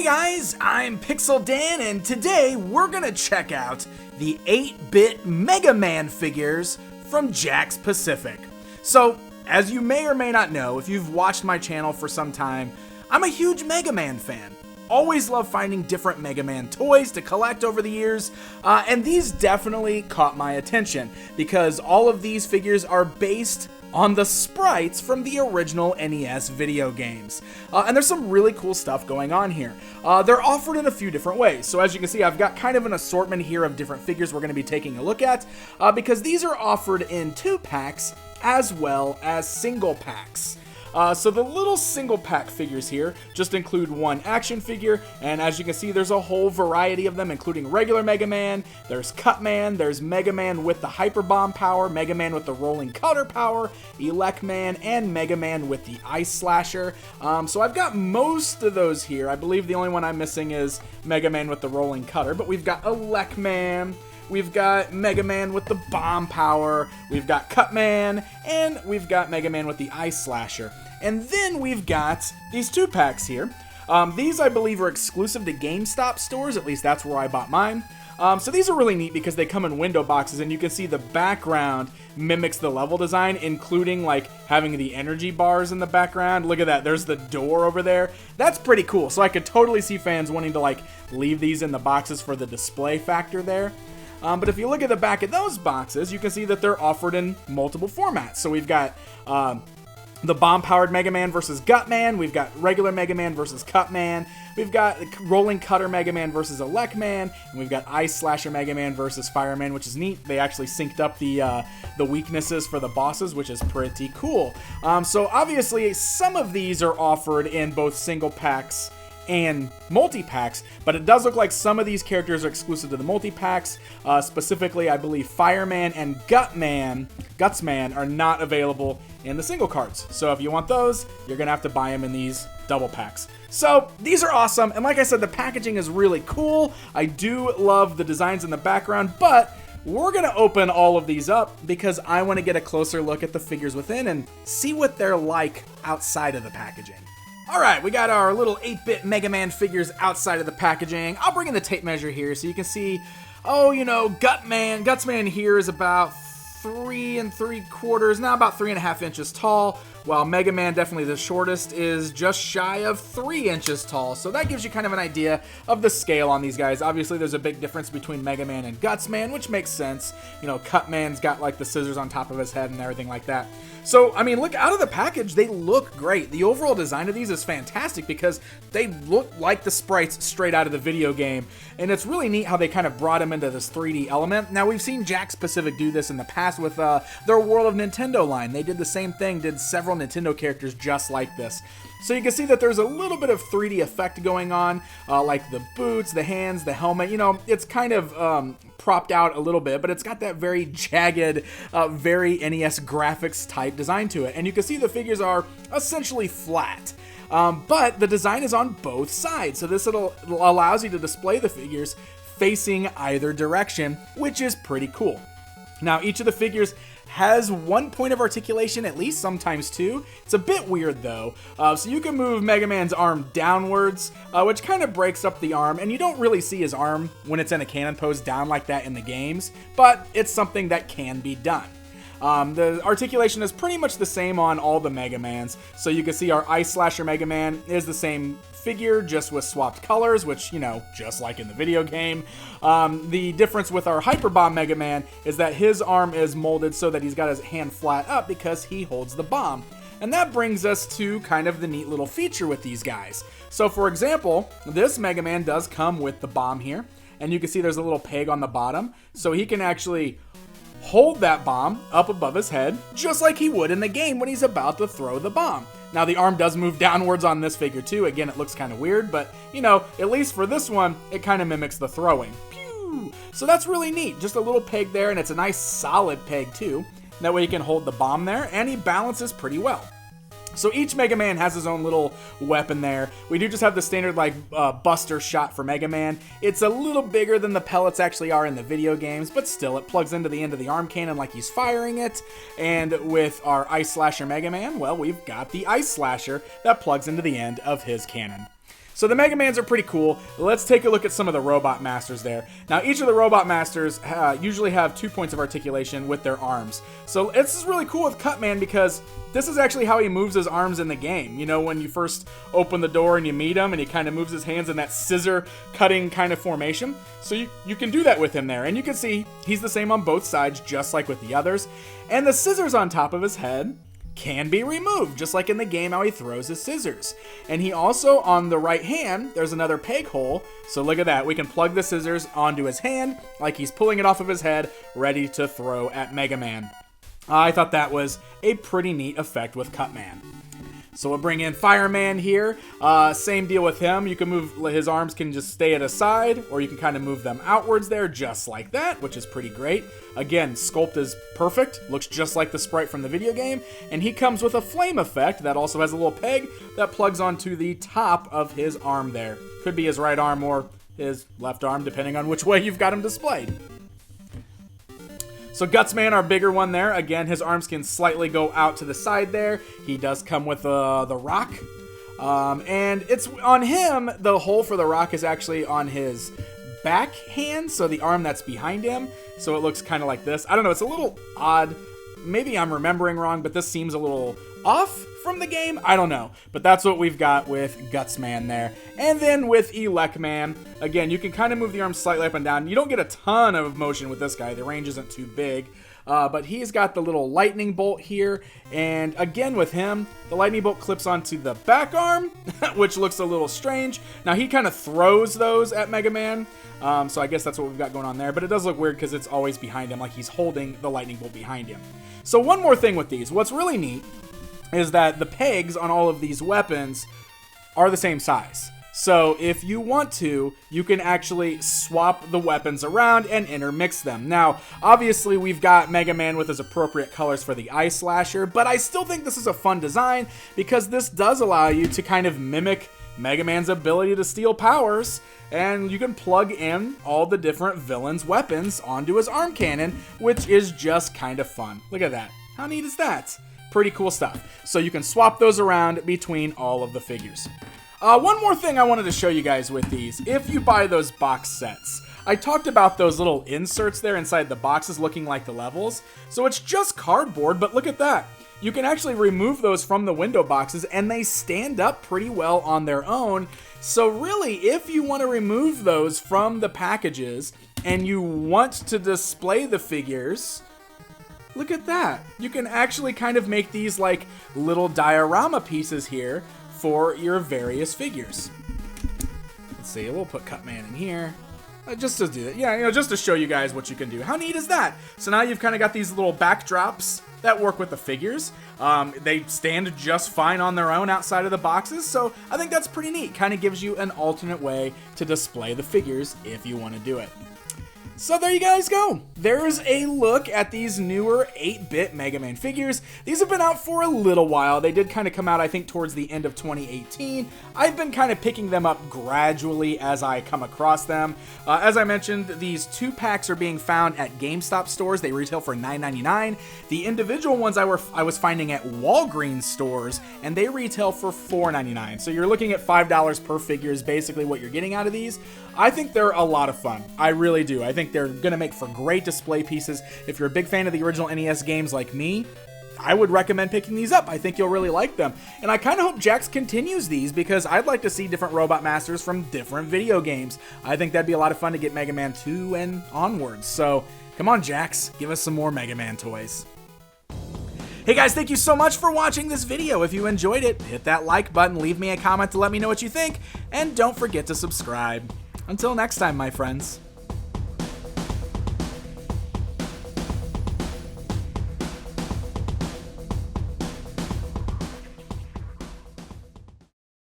Hey guys, I'm Pixel Dan, and today we're gonna check out the 8-bit Mega Man figures from Jakks Pacific. So, as you may or may not know, if you've watched my channel for some time, I'm a huge Mega Man fan. Always love finding different Mega Man toys to collect over the years, and these definitely caught my attention, because all of these figures are based on the sprites from the original NES video games. And there's some really cool stuff going on here. They're offered in a few different ways. So as you can see, I've got kind of an assortment here of different figures we're going to be taking a look at, because these are offered in 2-packs as well as single packs. So the little single pack figures here just include one action figure, and as you can see, there's a whole variety of them, including regular Mega Man, there's Cut Man, there's Mega Man with the Hyper Bomb power, Mega Man with the Rolling Cutter power, Elect Man, and Mega Man with the Ice Slasher. So I've got most of those here. I believe the only one I'm missing is Mega Man with the Rolling Cutter, but we've got Elect Man, we've got Mega Man with the Bomb power, we've got Cut Man, and we've got Mega Man with the Ice Slasher. And then we've got these 2-packs here. These, I believe, are exclusive to GameStop stores, at least that's where I bought mine. So these are really neat because they come in window boxes, and you can see the background mimics the level design, including like having the energy bars in the background. Look at that, there's the door over there. That's pretty cool. So I could totally see fans wanting to like leave these in the boxes for the display factor there. But if you look at the back of those boxes, you can see that they're offered in multiple formats. So we've got the Bomb-powered Mega Man versus Gut Man, we've got regular Mega Man versus Cut Man, we've got Rolling Cutter Mega Man versus Elect Man, and we've got Ice Slasher Mega Man versus Fireman, which is neat. They actually synced up the weaknesses for the bosses, which is pretty cool. So obviously, some of these are offered in both single packs and multi-packs, but it does look like some of these characters are exclusive to the multi-packs. Specifically, I believe Fireman and Gutsman are not available in the single cards. So if you want those, you're gonna have to buy them in these double packs. So these are awesome, and like I said, the packaging is really cool. I do love the designs in the background, but we're gonna open all of these up because I want to get a closer look at the figures within and see what they're like outside of the packaging. Alright, we got our little 8-bit Mega Man figures outside of the packaging. I'll bring in the tape measure here so you can see, Gutsman here is about 3 3/4, now about 3.5 inches tall, while Mega Man, definitely the shortest, is just shy of 3 inches tall. So that gives you kind of an idea of the scale on these guys. Obviously, there's a big difference between Mega Man and Gutsman, which makes sense. You know, Cut Man's got like the scissors on top of his head and everything like that. So, I mean, look, out of the package, they look great. The overall design of these is fantastic because they look like the sprites straight out of the video game. And it's really neat how they kind of brought them into this 3D element. Now, we've seen Jakks Pacific do this in the past with their World of Nintendo line. They did the same thing, did several Nintendo characters just like this. So you can see that there's a little bit of 3D effect going on, like the boots, the hands, the helmet. You know, it's kind of propped out a little bit, but it's got that very jagged, very NES graphics type design to it. And you can see the figures are essentially flat. But the design is on both sides, so this allows you to display the figures facing either direction, which is pretty cool. Now, each of the figures has one point of articulation, at least, sometimes two. It's a bit weird though. So you can move Mega Man's arm downwards, which kind of breaks up the arm, and you don't really see his arm when it's in a cannon pose down like that in the games, but it's something that can be done. The articulation is pretty much the same on all the Mega Mans. So you can see our Ice Slasher Mega Man is the same figure, just with swapped colors, which, you know, just like in the video game. The difference with our Hyper Bomb Mega Man is that his arm is molded so that he's got his hand flat up because he holds the bomb. And that brings us to kind of the neat little feature with these guys. So for example, this Mega Man does come with the bomb here, and you can see there's a little peg on the bottom, so he can actually hold that bomb up above his head, just like he would in the game when he's about to throw the bomb. Now, the arm does move downwards on this figure too. Again, it looks kind of weird, but, you know, at least for this one, it kind of mimics the throwing. Pew! So that's really neat. Just a little peg there, and it's a nice solid peg too. That way you can hold the bomb there, and he balances pretty well. So each Mega Man has his own little weapon there. We do just have the standard like buster shot for Mega Man. It's a little bigger than the pellets actually are in the video games, but still it plugs into the end of the arm cannon like he's firing it. And with our Ice Slasher Mega Man, well, we've got the Ice Slasher that plugs into the end of his cannon. So the Mega Mans are pretty cool. Let's take a look at some of the Robot Masters there. Now, each of the Robot Masters usually have 2 points of articulation with their arms. So this is really cool with Cutman because this is actually how he moves his arms in the game. You know, when you first open the door and you meet him and he kind of moves his hands in that scissor cutting kind of formation. So you can do that with him there. And you can see he's the same on both sides, just like with the others. And the scissors on top of his head can be removed, just like in the game how he throws his scissors. And he also, on the right hand, there's another peg hole. So look at that. We can plug the scissors onto his hand like he's pulling it off of his head, ready to throw at Mega Man. I thought that was a pretty neat effect with Cutman. So we'll bring in Fireman here. Same deal with him. You can move, his arms can just stay at a side, or you can kind of move them outwards there, just like that, which is pretty great. Again, sculpt is perfect. Looks just like the sprite from the video game. And he comes with a flame effect that also has a little peg that plugs onto the top of his arm there. Could be his right arm or his left arm, depending on which way you've got him displayed. So Gutsman, our bigger one there, again, his arms can slightly go out to the side there. He does come with the rock. And it's on him, the hole for the rock is actually on his back hand, so the arm that's behind him. So it looks kind of like this. I don't know, it's a little odd. Maybe I'm remembering wrong, but this seems a little off from the game. I don't know. But that's what we've got with Gutsman there. And then with Elecman, again, you can kind of move the arms slightly up and down. You don't get a ton of motion with this guy. The range isn't too big. But he's got the little lightning bolt here. And again with him, the lightning bolt clips onto the back arm, which looks a little strange. Now he kind of throws those at Mega Man. So I guess that's what we've got going on there. But it does look weird because it's always behind him, like he's holding the lightning bolt behind him. So one more thing with these. What's really neat is that the pegs on all of these weapons are the same size. So if you want to, you can actually swap the weapons around and intermix them. Now, obviously we've got Mega Man with his appropriate colors for the Eye Slasher, but I still think this is a fun design because this does allow you to kind of mimic Mega Man's ability to steal powers, and you can plug in all the different villains' weapons onto his arm cannon, which is just kind of fun. Look at that. How neat is that? Pretty cool stuff. So you can swap those around between all of the figures. One more thing I wanted to show you guys with these. If you buy those box sets, I talked about those little inserts there inside the boxes looking like the levels. So it's just cardboard, but look at that. You can actually remove those from the window boxes and they stand up pretty well on their own. So really, if you want to remove those from the packages and you want to display the figures, look at that. You can actually kind of make these like little diorama pieces here for your various figures. Let's see, we'll put Cutman in here. Just to do that. Yeah, you know, just to show you guys what you can do. How neat is that? So now you've kind of got these little backdrops that work with the figures. They stand just fine on their own outside of the boxes, so I think that's pretty neat. Kind of gives you an alternate way to display the figures if you want to do it. So there you guys go. There's a look at these newer 8-bit Mega Man figures. These have been out for a little while. They did kind of come out, I think, towards the end of 2018. I've been kind of picking them up gradually as I come across them. As I mentioned, these 2-packs are being found at GameStop stores. They retail for $9.99. The individual ones I was finding at Walgreens stores, and they retail for $4.99. So you're looking at $5 per figure is basically what you're getting out of these. I think they're a lot of fun. I really do. I think they're going to make for great display pieces. If you're a big fan of the original NES games like me, I would recommend picking these up. I think you'll really like them. And I kind of hope Jakks continues these because I'd like to see different Robot Masters from different video games. I think that'd be a lot of fun to get Mega Man 2 and onwards. So come on, Jakks, give us some more Mega Man toys. Hey guys, thank you so much for watching this video. If you enjoyed it, hit that like button, leave me a comment to let me know what you think, and don't forget to subscribe. Until next time, my friends.